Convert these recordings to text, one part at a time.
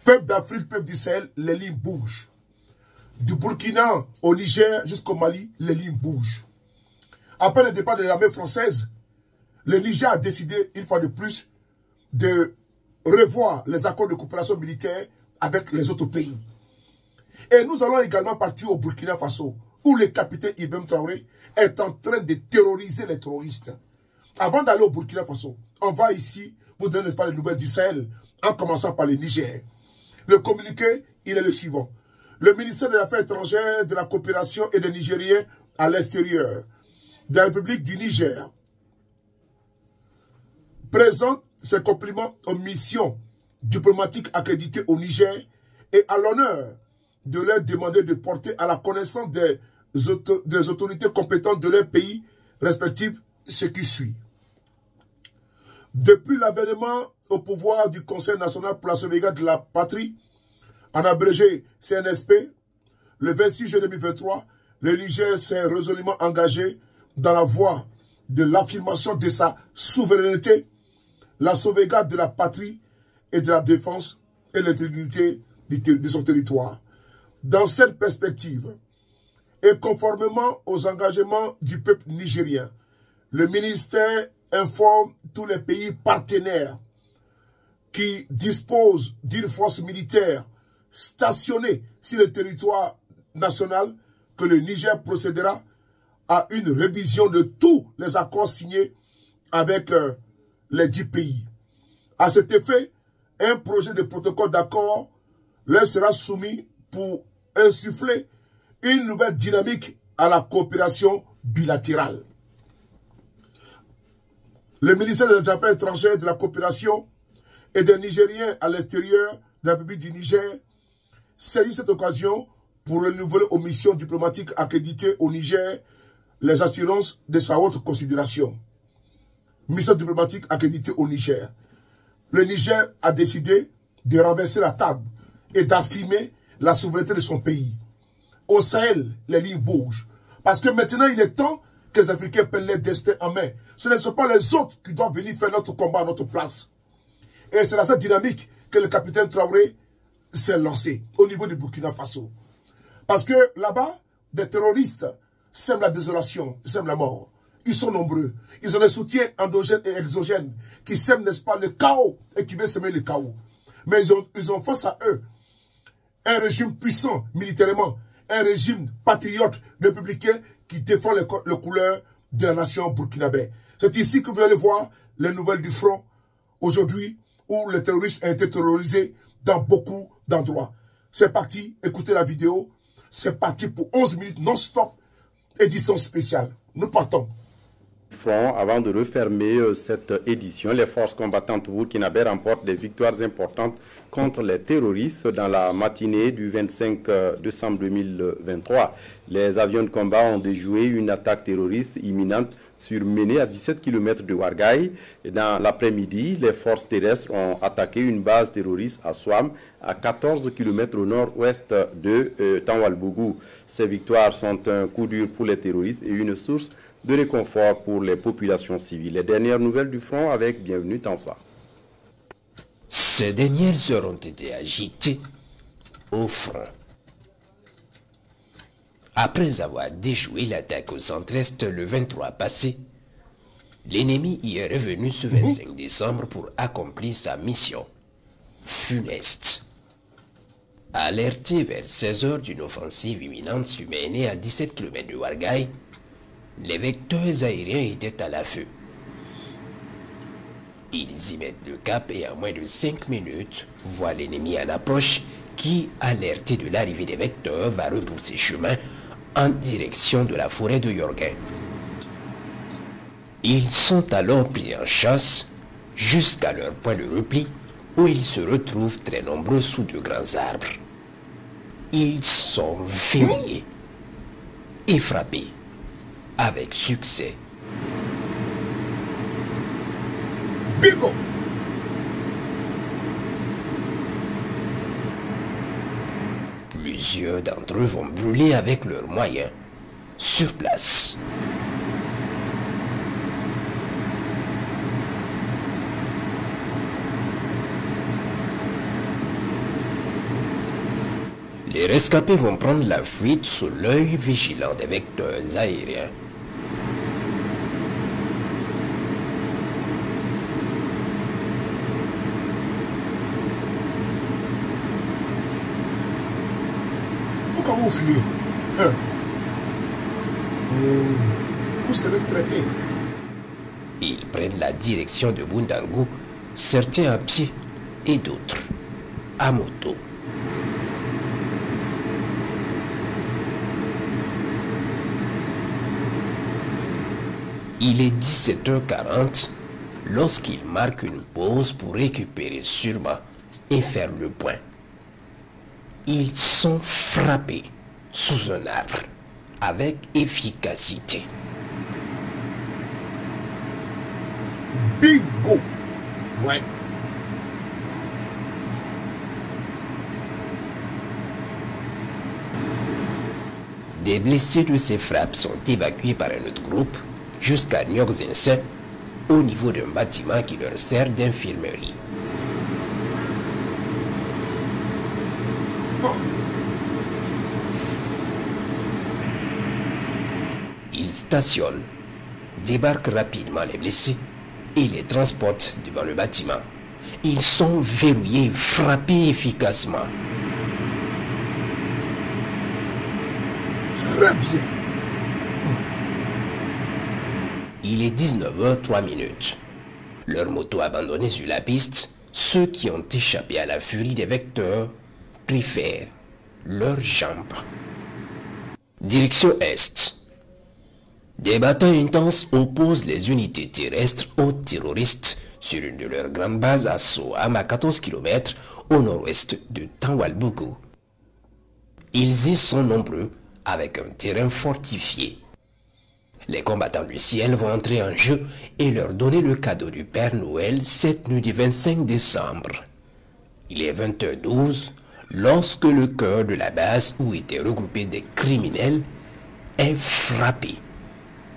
Peuple d'Afrique, peuple du Sahel, les lignes bougent. Du Burkina au Niger jusqu'au Mali, les lignes bougent. Après le départ de l'armée française, le Niger a décidé, une fois de plus, de revoir les accords de coopération militaire avec les autres pays. Et nous allons également partir au Burkina Faso, où le capitaine Ibrahim Traoré est en train de terroriser les terroristes. Avant d'aller au Burkina Faso, on va ici vous donner, n'est-ce pas, les nouvelles du Sahel, en commençant par le Niger. Le communiqué, il est le suivant. Le ministère des Affaires étrangères, de la coopération et des Nigériens à l'extérieur de la République du Niger présente ses compliments aux missions diplomatiques accréditées au Niger et à l'honneur de leur demander de porter à la connaissance des autorités compétentes de leur pays respectifs ce qui suit. Depuis l'avènement au pouvoir du Conseil national pour la sauvegarde de la patrie, en abrégé CNSP, le 26 juillet 2023, le Niger s'est résolument engagé dans la voie de l'affirmation de sa souveraineté, la sauvegarde de la patrie et de la défense et l'intégrité de son territoire. Dans cette perspective, et conformément aux engagements du peuple nigérien, le ministère informe tous les pays partenaires qui disposent d'une force militaire stationnée sur le territoire national que le Niger procédera à une révision de tous les accords signés avec les 10 pays. À cet effet, un projet de protocole d'accord leur sera soumis pour insuffler une nouvelle dynamique à la coopération bilatérale. Le ministère des Affaires étrangères, de la coopération et des Nigériens à l'extérieur de la République du Niger saisit cette occasion pour renouveler aux missions diplomatiques accréditées au Niger les assurances de sa haute considération. Mission diplomatique accréditée au Niger. Le Niger a décidé de renverser la table et d'affirmer la souveraineté de son pays. Au Sahel, les lignes bougent. Parce que maintenant, il est temps que les Africains prennent leur destin en main. Ce ne sont pas les autres qui doivent venir faire notre combat à notre place. Et c'est dans cette dynamique que le capitaine Traoré s'est lancé au niveau du Burkina Faso. Parce que là-bas, des terroristes sèment la désolation, sèment la mort. Ils sont nombreux. Ils ont des soutiens endogènes et exogènes qui sèment, n'est-ce pas, le chaos et qui veulent semer le chaos. Mais ils ont face à eux un régime puissant militairement, un régime patriote républicain qui défend les couleurs de la nation burkinabé. C'est ici que vous allez voir les nouvelles du front aujourd'hui où les terroristes ont été terrorisés dans beaucoup d'endroits. C'est parti, écoutez la vidéo. C'est parti pour 11 minutes non-stop, édition spéciale. Nous partons. Front, avant de refermer cette édition, les forces combattantes burkinabè remportent des victoires importantes contre les terroristes dans la matinée du 25 décembre 2023. Les avions de combat ont déjoué une attaque terroriste imminente sur Méné à 17 km de Ouarghaï. Et dans l'après-midi, les forces terrestres ont attaqué une base terroriste à Souam, à 14 km au nord-ouest de Tanwalbougou. Ces victoires sont un coup dur pour les terroristes et une source de réconfort pour les populations civiles. Les dernières nouvelles du front avec Bienvenue Tamsa. Ces dernières heures ont été agitées au front. Après avoir déjoué l'attaque au centre-est le 23 passé, l'ennemi y est revenu ce 25 décembre pour accomplir sa mission funeste. Alerté vers 16 h d'une offensive imminente sur Méné à 17 km de Ouarghaï, les vecteurs aériens étaient à l'affût. Ils y mettent le cap et en moins de 5 minutes, voient l'ennemi en approche qui, alerté de l'arrivée des vecteurs, va repousser chemin en direction de la forêt de Yorguin. Ils sont alors pris en chasse jusqu'à leur point de repli où ils se retrouvent très nombreux sous de grands arbres. Ils sont verrouillés et frappés avec succès. Bingo! Plusieurs d'entre eux vont brûler avec leurs moyens sur place. Les rescapés vont prendre la fuite sous l'œil vigilant des vecteurs aériens. Pourquoi vous fuyez? Vous serez traités. Ils prennent la direction de Bundangu, certains à pied et d'autres à moto. Il est 17h40 lorsqu'ils marquent une pause pour récupérer sûrement et faire le point. Ils sont frappés sous un arbre avec efficacité. Bingo. Ouais. Des blessés de ces frappes sont évacués par un autre groupe jusqu'à Nyokzinsen, au niveau d'un bâtiment qui leur sert d'infirmerie. Ils stationnent, débarquent rapidement les blessés et les transportent devant le bâtiment. Ils sont verrouillés, frappés efficacement. Très bien. Il est 19h03. Leur moto abandonnée sur la piste, ceux qui ont échappé à la furie des vecteurs préfèrent leurs jambes. Direction Est. Des batailles intenses opposent les unités terrestres aux terroristes sur une de leurs grandes bases à Soham, à 14 km au nord-ouest de Tanwalbougou. Ils y sont nombreux avec un terrain fortifié. Les combattants du ciel vont entrer en jeu et leur donner le cadeau du Père Noël cette nuit du 25 décembre. Il est 20h12 lorsque le cœur de la base où étaient regroupés des criminels est frappé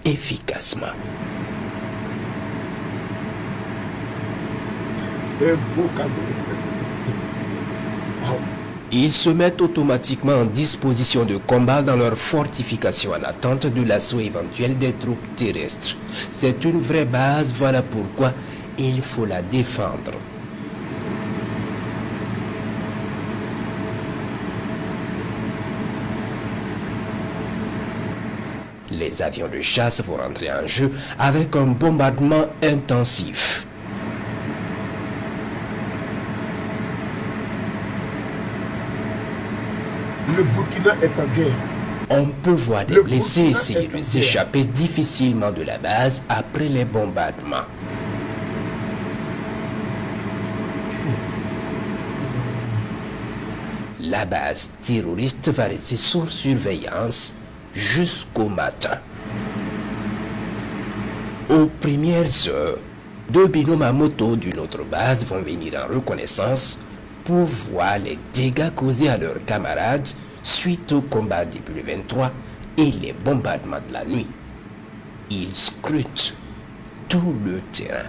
efficacement. Un beau cadeau. Wow. Ils se mettent automatiquement en disposition de combat dans leur fortification en attente de l'assaut éventuel des troupes terrestres. C'est une vraie base, voilà pourquoi il faut la défendre. Les avions de chasse vont rentrer en jeu avec un bombardement intensif. Le Burkina est en guerre. On peut voir des Le blessés Burkina essayer est en de guerre. s'échapper difficilement de la base après les bombardements. La base terroriste va rester sous surveillance jusqu'au matin. Aux premières heures, deux binômes à moto d'une autre base vont venir en reconnaissance pour voir les dégâts causés à leurs camarades suite au combat depuis le 23 et les bombardements de la nuit. Ils scrutent tout le terrain.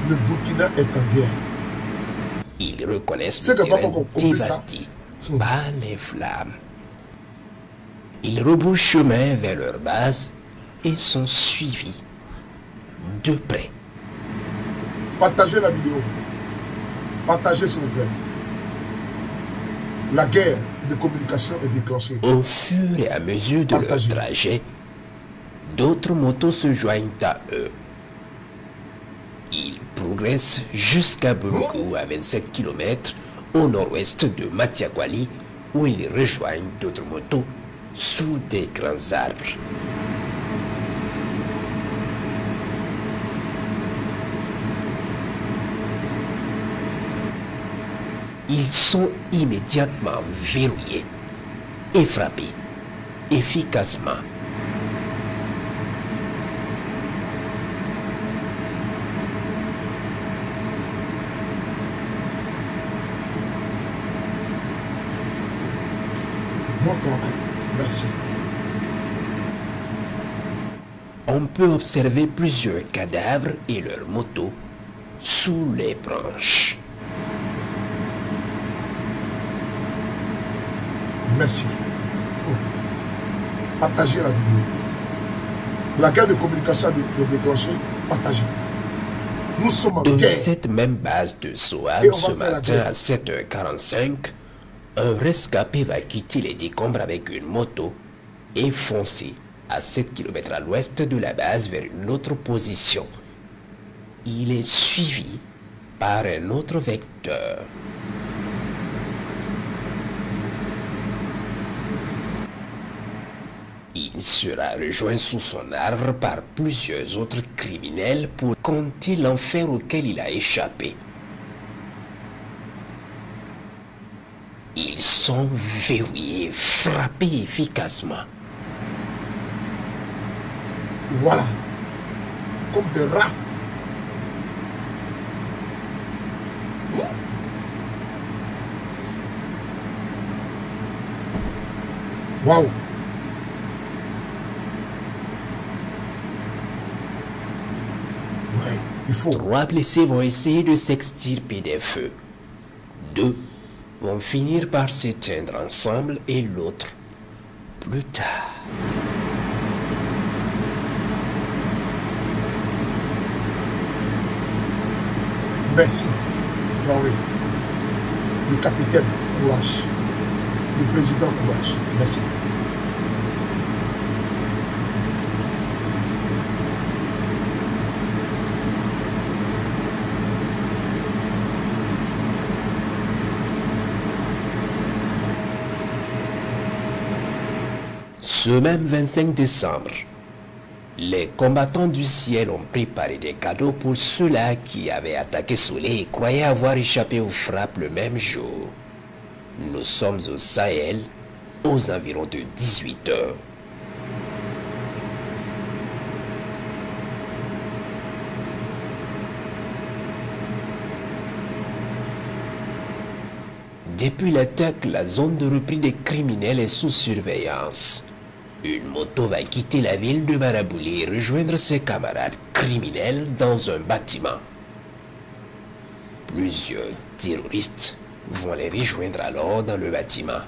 Le Burkina est en guerre. Ils reconnaissent C'est le que pas terrain qu'on comprend ça. dévasté par les flammes. Ils rebroussent chemin vers leur base et sont suivis de près. Partagez la vidéo. Partagez s'il vous plaît. La guerre de communication est déclenchée. Au fur et à mesure de leur Partagez. trajet, d'autres motos se joignent à eux. Ils progressent jusqu'à Bungu à 27 km au nord-ouest de Matiakwali où ils rejoignent d'autres motos sous des grands arbres. Ils sont immédiatement verrouillés et frappés efficacement. Bon travail. Merci. On peut observer plusieurs cadavres et leurs motos sous les branches. Merci. Partagez la vidéo. La guerre de communication de déclencher, partagez. Nous sommes en De guerre. cette même base de Soham, ce matin à 7h45, un rescapé va quitter les décombres avec une moto et foncer à 7 km à l'ouest de la base vers une autre position. Il est suivi par un autre vecteur. Il sera rejoint sous son arbre par plusieurs autres criminels pour compter l'enfer auquel il a échappé. Ils sont verrouillés, frappés efficacement. Voilà. Comme des rats. Waouh. Ouais, il faut. 3 blessés vont essayer de s'extirper des feux. 2 vont finir par s'éteindre ensemble et l'autre plus tard. Merci, Traoré. Le capitaine, courage. Le président, courage. Merci. Ce même 25 décembre, les combattants du ciel ont préparé des cadeaux pour ceux-là qui avaient attaqué Soleil et croyaient avoir échappé aux frappes le même jour. Nous sommes au Sahel, aux environs de 18 heures. Depuis l'attaque, la zone de repli des criminels est sous surveillance. Une moto va quitter la ville de Marabouli et rejoindre ses camarades criminels dans un bâtiment. Plusieurs terroristes vont les rejoindre alors dans le bâtiment.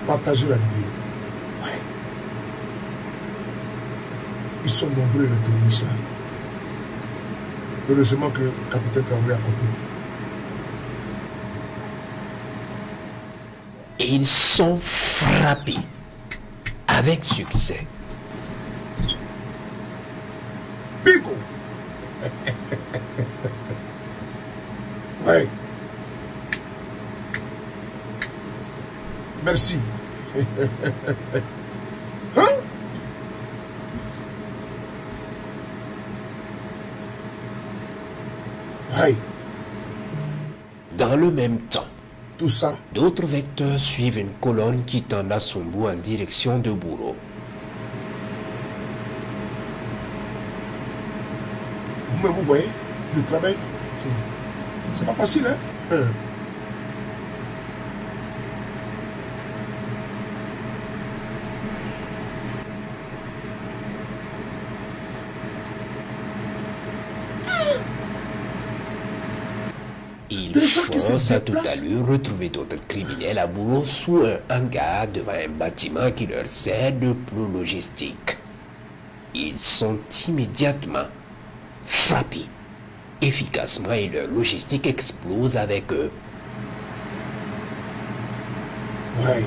Partagez la vidéo. Ouais. Ils sont nombreux les terroristes là. Heureusement que le capitaine Traoré a compris. Et ils sont frappés avec succès. Bigo. Ouais. Merci. Hein? Ouais. Dans le même temps, Tout ça, d'autres vecteurs suivent une colonne qui tend à son bout en direction de Bourreau. mais vous voyez, le travail, c'est pas facile, hein? Ils Des gens qui se foncent à toute déplacent. allure retrouver d'autres criminels à Bourreau sous un hangar devant un bâtiment qui leur sert de plot logistique. Ils sont immédiatement frappés efficacement et leur logistique explose avec eux. Ouais.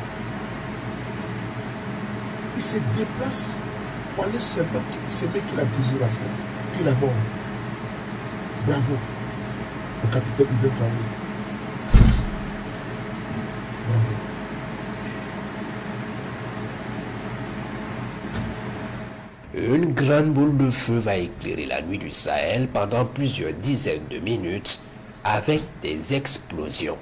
Il se déplace pour aller seulement s'aimer que la désolation, que la mort. Bravo au capitaine Ibn Traoré. Bravo. Une grande boule de feu va éclairer la nuit du Sahel pendant plusieurs dizaines de minutes avec des explosions.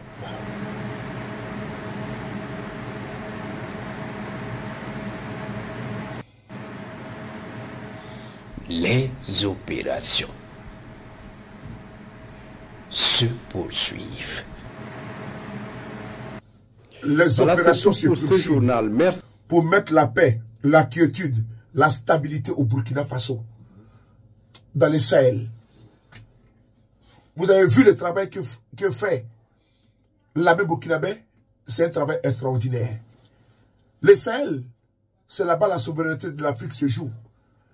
Les opérations se poursuivent. Les opérations se poursuivent Merci. pour mettre la paix, la quiétude, la stabilité au Burkina Faso, dans les Sahel. Vous avez vu le travail que fait l'armée burkinabé, c'est un travail extraordinaire. Les Sahel, c'est là-bas la souveraineté de l'Afrique se joue.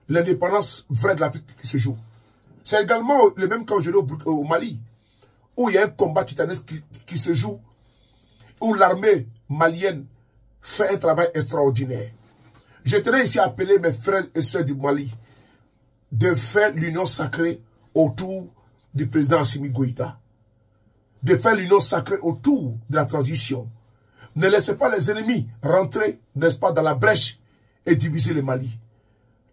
L'indépendance vraie de l'Afrique qui se joue. C'est également le même cas aujourd'hui au Mali, où il y a un combat titanesque qui se joue, où l'armée malienne fait un travail extraordinaire. Je tenais ici à appeler mes frères et sœurs du Mali de faire l'union sacrée autour du président Assimi Goïta. De faire l'union sacrée autour de la transition. Ne laissez pas les ennemis rentrer, n'est-ce pas, dans la brèche et diviser le Mali.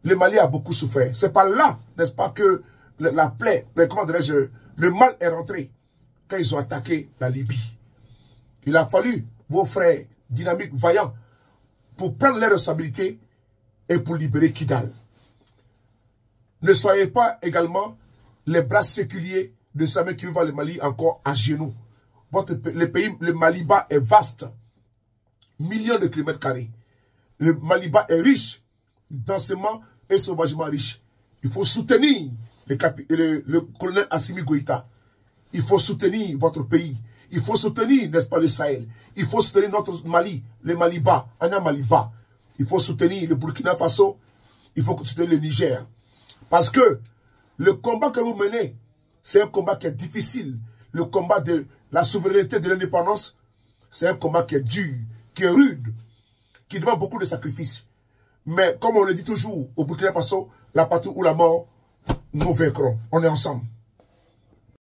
Le Mali a beaucoup souffert. C'est par là, n'est-ce pas, que la plaie, comment dirais-je, le mal est rentré quand ils ont attaqué la Libye. Il a fallu vos frères dynamiques, vaillants, pour prendre les responsabilités et pour libérer Kidal. Ne soyez pas également les bras séculiers de ceux qui vivent le Mali encore à genoux. Le Mali-Bas est vaste. Millions de kilomètres carrés. Le Mali-Bas est riche, densément et sauvagement riche. Il faut soutenir le colonel Assimi Goïta. Il faut soutenir votre pays. Il faut soutenir, n'est-ce pas, le Sahel. Il faut soutenir notre Mali, le Mali-Bas, Anna Mali-Bas. Il faut soutenir le Burkina Faso. Il faut soutenir le Niger. Parce que le combat que vous menez, c'est un combat qui est difficile. Le combat de la souveraineté de l'indépendance, c'est un combat qui est dur, qui est rude, qui demande beaucoup de sacrifices. Mais comme on le dit toujours au Burkina Faso, la patrie ou la mort, nous vaincrons. On est ensemble.